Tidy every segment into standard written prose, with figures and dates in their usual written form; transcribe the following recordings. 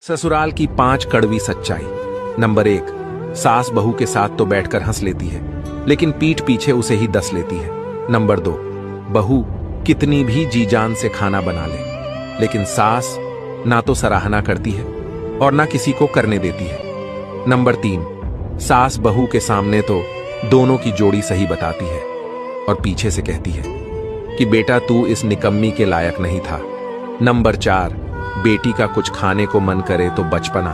ससुराल की 5 कड़वी सच्चाई। नंबर 1, सास बहू के साथ तो बैठकर हंस लेती है, लेकिन पीठ पीछे उसे ही डस लेती है। नंबर 2, बहू कितनी भी जी जान से खाना बना ले, लेकिन सास ना तो सराहना करती है और ना किसी को करने देती है। नंबर 3, सास बहू के सामने तो दोनों की जोड़ी सही बताती है और पीछे से कहती है कि बेटा तू इस निकम्मी के लायक नहीं था। नंबर 4, बेटी का कुछ खाने को मन करे तो बचपना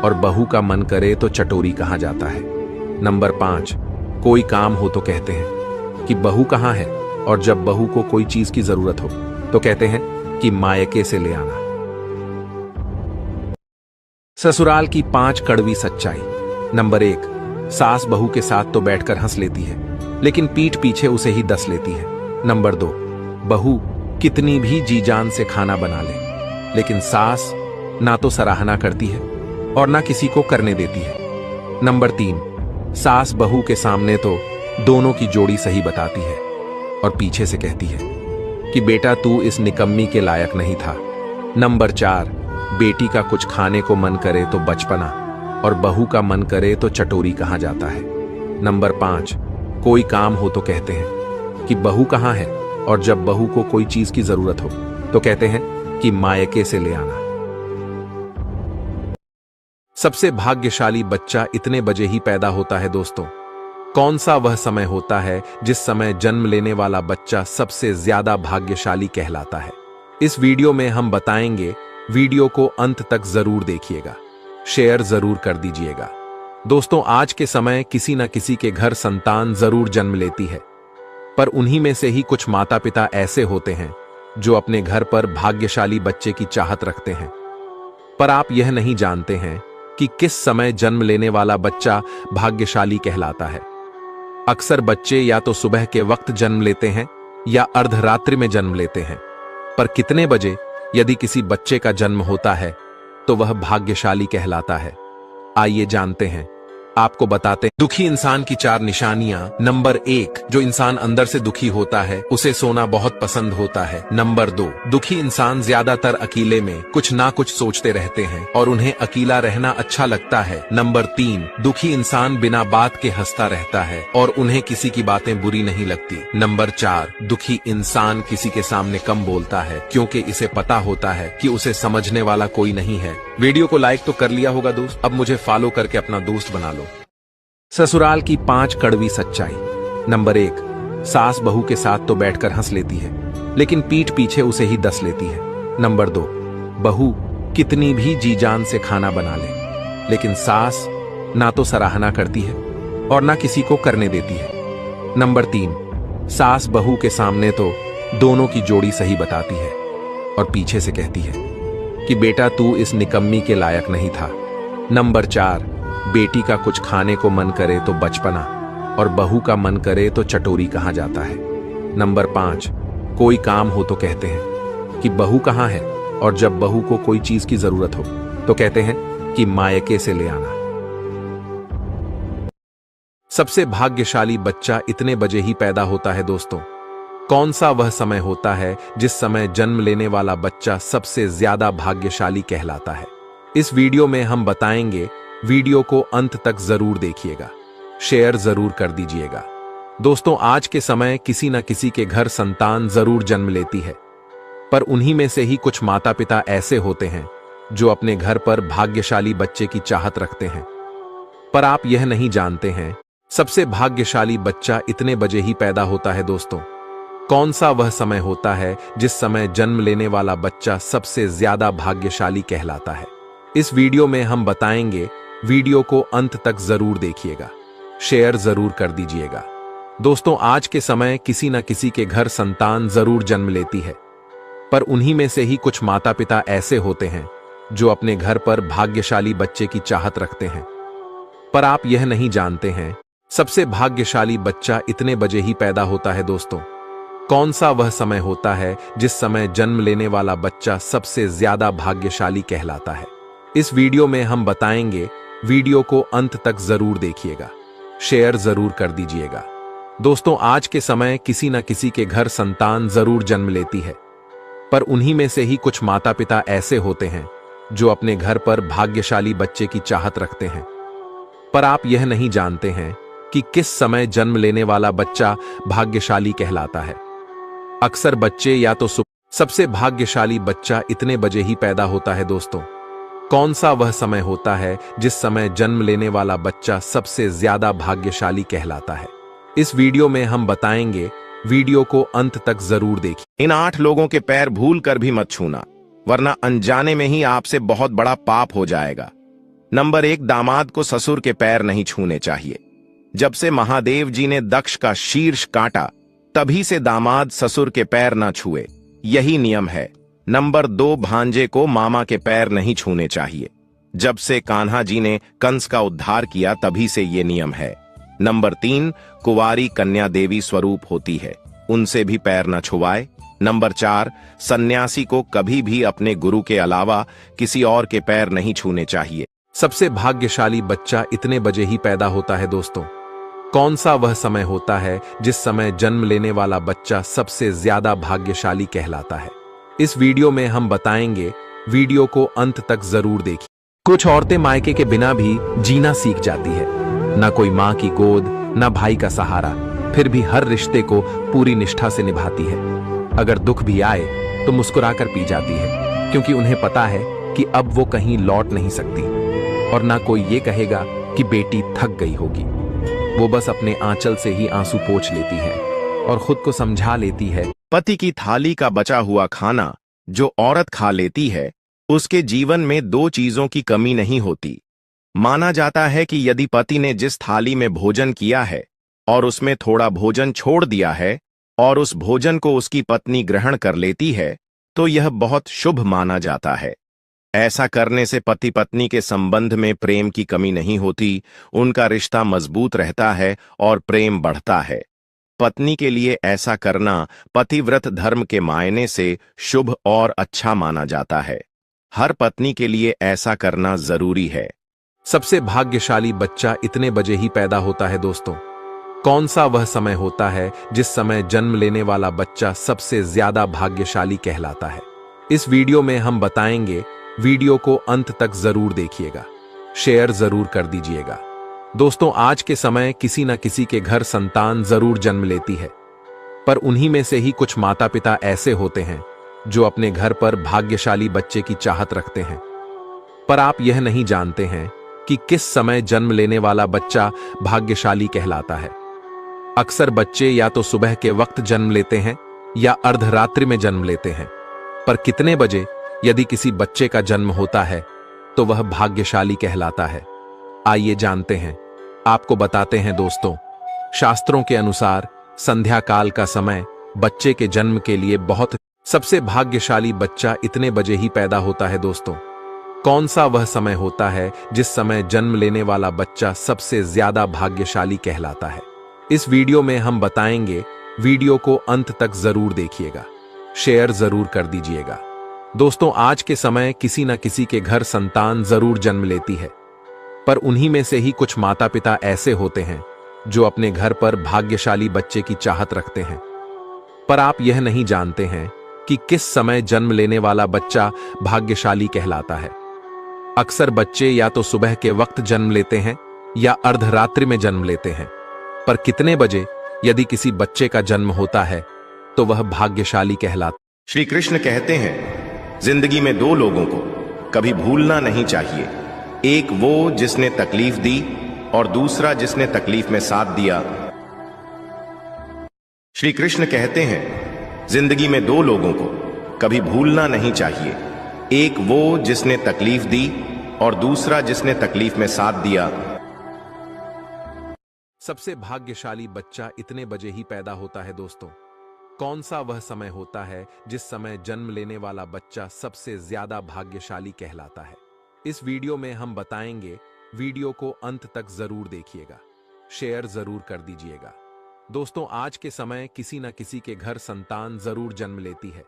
और बहू का मन करे तो चटोरी कहा जाता है। नंबर 5, कोई काम हो तो कहते हैं कि बहू कहाँ है, और जब बहू को कोई चीज की जरूरत हो तो कहते हैं कि मायके से ले आना। ससुराल की 5 कड़वी सच्चाई। नंबर 1, सास बहू के साथ तो बैठकर हंस लेती है, लेकिन पीठ पीछे उसे ही डस लेती है। नंबर 2, बहू कितनी भी जी जान से खाना बना ले, लेकिन सास ना तो सराहना करती है और ना किसी को करने देती है। नंबर 3, सास बहू के सामने तो दोनों की जोड़ी सही बताती है और पीछे से कहती है कि बेटा तू इस निकम्मी के लायक नहीं था। नंबर 4, बेटी का कुछ खाने को मन करे तो बचपना और बहू का मन करे तो चटोरी कहा जाता है। नंबर 5, कोई काम हो तो कहते हैं कि बहू कहाँ है, और जब बहू को कोई चीज की जरूरत हो तो कहते हैं कि मायके से ले आना। सबसे भाग्यशाली बच्चा इतने बजे ही पैदा होता है दोस्तों। कौन सा वह समय होता है जिस समय जन्म लेने वाला बच्चा सबसे ज्यादा भाग्यशाली कहलाता है? इस वीडियो में हम बताएंगे। वीडियो को अंत तक जरूर देखिएगा, शेयर जरूर कर दीजिएगा। दोस्तों, आज के समय किसी न किसी के घर संतान जरूर जन्म लेती है, पर उन्हीं में से ही कुछ माता पिता ऐसे होते हैं जो अपने घर पर भाग्यशाली बच्चे की चाहत रखते हैं। पर आप यह नहीं जानते हैं कि किस समय जन्म लेने वाला बच्चा भाग्यशाली कहलाता है। अक्सर बच्चे या तो सुबह के वक्त जन्म लेते हैं या अर्धरात्रि में जन्म लेते हैं, पर कितने बजे यदि किसी बच्चे का जन्म होता है तो वह भाग्यशाली कहलाता है? आइए जानते हैं, आपको बताते हैं। दुखी इंसान की 4 निशानियां। नंबर 1, जो इंसान अंदर से दुखी होता है उसे सोना बहुत पसंद होता है। नंबर 2, दुखी इंसान ज्यादातर अकेले में कुछ ना कुछ सोचते रहते हैं और उन्हें अकेला रहना अच्छा लगता है। नंबर 3, दुखी इंसान बिना बात के हंसता रहता है और उन्हें किसी की बातें बुरी नहीं लगती। नंबर 4, दुखी इंसान किसी के सामने कम बोलता है क्योंकि इसे पता होता है कि उसे समझने वाला कोई नहीं है। वीडियो को लाइक तो कर लिया होगा दोस्त, अब मुझे फॉलो करके अपना दोस्त बना लो। ससुराल की 5 कड़वी सच्चाई। नंबर 1, सास बहू के साथ तो बैठकर हंस लेती है, लेकिन पीठ पीछे उसे ही डस लेती है। नंबर 2, बहू कितनी भी जी जान से खाना बना ले, लेकिन सास ना तो सराहना करती है और ना किसी को करने देती है। नंबर 3, सास बहू के सामने तो दोनों की जोड़ी सही बताती है और पीछे से कहती है कि बेटा तू इस निकम्मी के लायक नहीं था। नंबर 4, बेटी का कुछ खाने को मन करे तो बचपना और बहू का मन करे तो चटोरी कहा जाता है। नंबर 5, कोई काम हो तो कहते हैं कि बहू कहाँ है, और जब बहू को कोई चीज की जरूरत हो तो कहते हैं कि मायके से ले आना। सबसे भाग्यशाली बच्चा इतने बजे ही पैदा होता है दोस्तों। कौन सा वह समय होता है जिस समय जन्म लेने वाला बच्चा सबसे ज्यादा भाग्यशाली कहलाता है? इस वीडियो में हम बताएंगे। वीडियो को अंत तक जरूर देखिएगा, शेयर जरूर कर दीजिएगा। दोस्तों, आज के समय किसी न किसी के घर संतान जरूर जन्म लेती है, पर उन्हीं में से ही कुछ माता पिता ऐसे होते हैं जो अपने घर पर भाग्यशाली बच्चे की चाहत रखते हैं। पर आप यह नहीं जानते हैं, सबसे भाग्यशाली बच्चा इतने बजे ही पैदा होता है दोस्तों। कौन सा वह समय होता है जिस समय जन्म लेने वाला बच्चा सबसे ज्यादा भाग्यशाली कहलाता है? इस वीडियो में हम बताएंगे। वीडियो को अंत तक जरूर देखिएगा, शेयर जरूर कर दीजिएगा। दोस्तों, आज के समय किसी न किसी के घर संतान जरूर जन्म लेती है, पर उन्हीं में से ही कुछ माता पिता ऐसे होते हैं जो अपने घर पर भाग्यशाली बच्चे की चाहत रखते हैं। पर आप यह नहीं जानते हैं, सबसे भाग्यशाली बच्चा इतने बजे ही पैदा होता है दोस्तों। कौन सा वह समय होता है जिस समय जन्म लेने वाला बच्चा सबसे ज्यादा भाग्यशाली कहलाता है? इस वीडियो में हम बताएंगे। वीडियो को अंत तक जरूर देखिएगा, शेयर जरूर कर दीजिएगा। दोस्तों, आज के समय किसी न किसी के घर संतान जरूर जन्म लेती है, पर उन्हीं में से ही कुछ माता पिता ऐसे होते हैं जो अपने घर पर भाग्यशाली बच्चे की चाहत रखते हैं। पर आप यह नहीं जानते हैं कि किस समय जन्म लेने वाला बच्चा भाग्यशाली कहलाता है। अक्सर बच्चे या तो सबसे भाग्यशाली बच्चा इतने बजे ही पैदा होता है दोस्तों। कौन सा वह समय होता है जिस समय जन्म लेने वाला बच्चा सबसे ज्यादा भाग्यशाली कहलाता है? इस वीडियो में हम बताएंगे, वीडियो को अंत तक जरूर देखिए। इन 8 लोगों के पैर भूल कर भी मत छूना, वरना अनजाने में ही आपसे बहुत बड़ा पाप हो जाएगा। नंबर 1, दामाद को ससुर के पैर नहीं छूने चाहिए। जब से महादेव जी ने दक्ष का शीर्ष काटा, तभी से दामाद ससुर के पैर ना छुए, यही नियम है। नंबर 2, भांजे को मामा के पैर नहीं छूने चाहिए। जब से कान्हा जी ने कंस का उद्धार किया, तभी से ये नियम है। नंबर 3, कुंवारी कन्या देवी स्वरूप होती है, उनसे भी पैर न छुआए। नंबर 4, सन्यासी को कभी भी अपने गुरु के अलावा किसी और के पैर नहीं छूने चाहिए। सबसे भाग्यशाली बच्चा इतने बजे ही पैदा होता है दोस्तों। कौन सा वह समय होता है जिस समय जन्म लेने वाला बच्चा सबसे ज्यादा भाग्यशाली कहलाता है? इस वीडियो में हम बताएंगे, वीडियो को अंत तक जरूर देखिए। कुछ औरतें मायके के बिना भी जीना सीख जाती है, ना कोई माँ की गोद, ना भाई का सहारा, फिर भी हर रिश्ते को पूरी निष्ठा से निभाती है। अगर दुख भी आए तो मुस्कुराकर पी जाती है, क्योंकि उन्हें पता है कि अब वो कहीं लौट नहीं सकती, और ना कोई ये कहेगा कि बेटी थक गई होगी। वो बस अपने आंचल से ही आंसू पोंछ लेती है और खुद को समझा लेती है। पति की थाली का बचा हुआ खाना जो औरत खा लेती है, उसके जीवन में 2 चीजों की कमी नहीं होती। माना जाता है कि यदि पति ने जिस थाली में भोजन किया है और उसमें थोड़ा भोजन छोड़ दिया है और उस भोजन को उसकी पत्नी ग्रहण कर लेती है, तो यह बहुत शुभ माना जाता है। ऐसा करने से पति पत्नी के संबंध में प्रेम की कमी नहीं होती, उनका रिश्ता मजबूत रहता है और प्रेम बढ़ता है। पत्नी के लिए ऐसा करना पतिव्रत धर्म के मायने से शुभ और अच्छा माना जाता है। हर पत्नी के लिए ऐसा करना जरूरी है। सबसे भाग्यशाली बच्चा इतने बजे ही पैदा होता है दोस्तों। कौन सा वह समय होता है जिस समय जन्म लेने वाला बच्चा सबसे ज्यादा भाग्यशाली कहलाता है? इस वीडियो में हम बताएंगे, वीडियो को अंत तक जरूर देखिएगा, शेयर जरूर कर दीजिएगा। दोस्तों, आज के समय किसी न किसी के घर संतान जरूर जन्म लेती है, पर उन्हीं में से ही कुछ माता पिता ऐसे होते हैं जो अपने घर पर भाग्यशाली बच्चे की चाहत रखते हैं। पर आप यह नहीं जानते हैं कि किस समय जन्म लेने वाला बच्चा भाग्यशाली कहलाता है। अक्सर बच्चे या तो सुबह के वक्त जन्म लेते हैं या अर्धरात्रि में जन्म लेते हैं, पर कितने बजे यदि किसी बच्चे का जन्म होता है तो वह भाग्यशाली कहलाता है? आइए जानते हैं, आपको बताते हैं दोस्तों। शास्त्रों के अनुसार संध्या काल का समय बच्चे के जन्म के लिए बहुत सबसे भाग्यशाली बच्चा इतने बजे ही पैदा होता है दोस्तों। कौन सा वह समय होता है जिस समय जन्म लेने वाला बच्चा सबसे ज्यादा भाग्यशाली कहलाता है? इस वीडियो में हम बताएंगे, वीडियो को अंत तक जरूर देखिएगा, शेयर जरूर कर दीजिएगा। दोस्तों, आज के समय किसी न किसी के घर संतान जरूर जन्म लेती है, पर उन्हीं में से ही कुछ माता पिता ऐसे होते हैं जो अपने घर पर भाग्यशाली बच्चे की चाहत रखते हैं। पर आप यह नहीं जानते हैं कि किस समय जन्म लेने वाला बच्चा भाग्यशाली कहलाता है। अक्सर बच्चे या तो सुबह के वक्त जन्म लेते हैं या अर्धरात्रि में जन्म लेते हैं, पर कितने बजे यदि किसी बच्चे का जन्म होता है तो वह भाग्यशाली कहलाता। श्री कृष्ण कहते हैं, जिंदगी में 2 लोगों को कभी भूलना नहीं चाहिए। एक वो जिसने तकलीफ दी और दूसरा जिसने तकलीफ में साथ दिया। श्री कृष्ण कहते हैं, जिंदगी में 2 लोगों को कभी भूलना नहीं चाहिए। एक वो जिसने तकलीफ दी और दूसरा जिसने तकलीफ में साथ दिया। सबसे भाग्यशाली बच्चा इतने बजे ही पैदा होता है दोस्तों। कौन सा वह समय होता है जिस समय जन्म लेने वाला बच्चा सबसे ज्यादा भाग्यशाली कहलाता है? इस वीडियो में हम बताएंगे, वीडियो को अंत तक जरूर देखिएगा, शेयर जरूर कर दीजिएगा। दोस्तों, आज के समय किसी न किसी के घर संतान जरूर जन्म लेती है,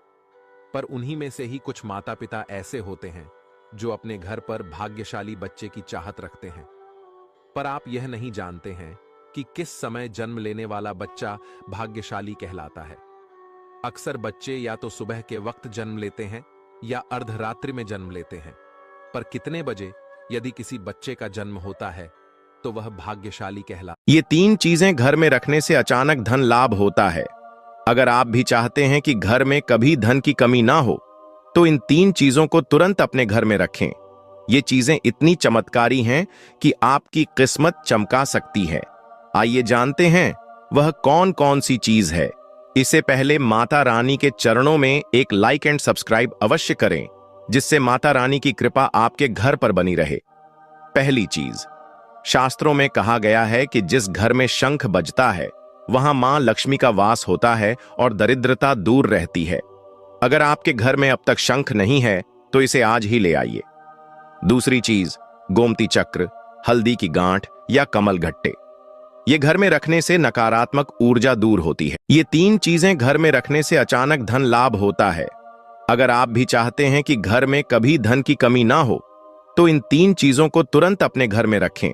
पर उन्हीं में से ही कुछ माता पिता ऐसे होते हैं जो अपने घर पर भाग्यशाली बच्चे की चाहत रखते हैं। पर आप यह नहीं जानते हैं कि किस समय जन्म लेने वाला बच्चा भाग्यशाली कहलाता है। अक्सर बच्चे या तो सुबह के वक्त जन्म लेते हैं या अर्धरात्रि में जन्म लेते हैं, पर कितने बजे यदि किसी बच्चे का जन्म होता है तो वह भाग्यशाली कहला। ये 3 चीजें घर में रखने से अचानक धन लाभ होता है। अगर आप भी चाहते हैं कि घर में कभी धन की कमी ना हो, तो इन 3 चीजों को तुरंत अपने घर में रखें। ये चीजें इतनी चमत्कारी हैं कि आपकी किस्मत चमका सकती है। आइए जानते हैं वह कौन कौन सी चीज है। इससे पहले माता रानी के चरणों में एक लाइक एंड सब्सक्राइब अवश्य करें, जिससे माता रानी की कृपा आपके घर पर बनी रहे। पहली चीज, शास्त्रों में कहा गया है कि जिस घर में शंख बजता है वहां मां लक्ष्मी का वास होता है और दरिद्रता दूर रहती है। अगर आपके घर में अब तक शंख नहीं है तो इसे आज ही ले आइए। दूसरी चीज, गोमती चक्र, हल्दी की गांठ या कमल घट्टे। ये घर में रखने से नकारात्मक ऊर्जा दूर होती है। ये 3 चीजें घर में रखने से अचानक धन लाभ होता है। अगर आप भी चाहते हैं कि घर में कभी धन की कमी ना हो, तो इन 3 चीजों को तुरंत अपने घर में रखें।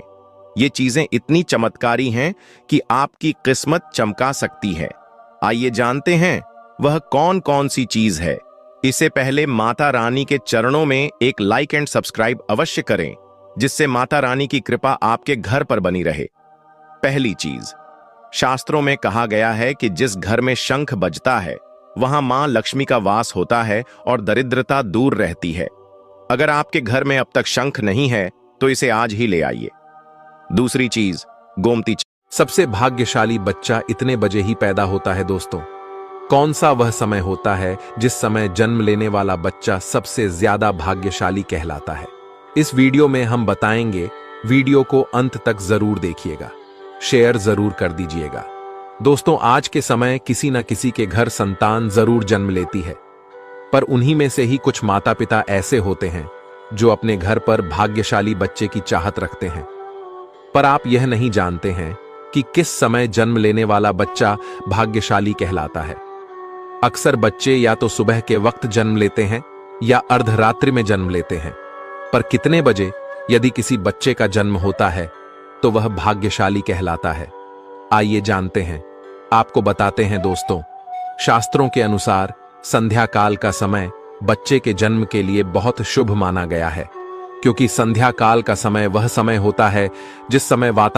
ये चीजें इतनी चमत्कारी हैं कि आपकी किस्मत चमका सकती है। आइए जानते हैं वह कौन कौन सी चीज है। इससे पहले माता रानी के चरणों में एक लाइक एंड सब्सक्राइब अवश्य करें, जिससे माता रानी की कृपा आपके घर पर बनी रहे। पहली चीज, शास्त्रों में कहा गया है कि जिस घर में शंख बजता है वहां मां लक्ष्मी का वास होता है और दरिद्रता दूर रहती है। अगर आपके घर में अब तक शंख नहीं है तो इसे आज ही ले आइए। दूसरी चीज, गोमती चक्र। सबसे भाग्यशाली बच्चा इतने बजे ही पैदा होता है दोस्तों। कौन सा वह समय होता है जिस समय जन्म लेने वाला बच्चा सबसे ज्यादा भाग्यशाली कहलाता है? इस वीडियो में हम बताएंगे। वीडियो को अंत तक जरूर देखिएगा, शेयर जरूर कर दीजिएगा। दोस्तों, आज के समय किसी न किसी के घर संतान जरूर जन्म लेती है, पर उन्हीं में से ही कुछ माता पिता ऐसे होते हैं जो अपने घर पर भाग्यशाली बच्चे की चाहत रखते हैं। पर आप यह नहीं जानते हैं कि किस समय जन्म लेने वाला बच्चा भाग्यशाली कहलाता है। अक्सर बच्चे या तो सुबह के वक्त जन्म लेते हैं या अर्धरात्रि में जन्म लेते हैं, पर कितने बजे यदि किसी बच्चे का जन्म होता है तो वह भाग्यशाली कहलाता है। आइए जानते हैं, आपको बताते हैं दोस्तों। शास्त्रों के अनुसार संध्या काल का समय बच्चे के जन्म के लिए बहुत शुभ माना गया है, क्योंकि संध्या काल का समय वह समय होता है जिस समय वातावरण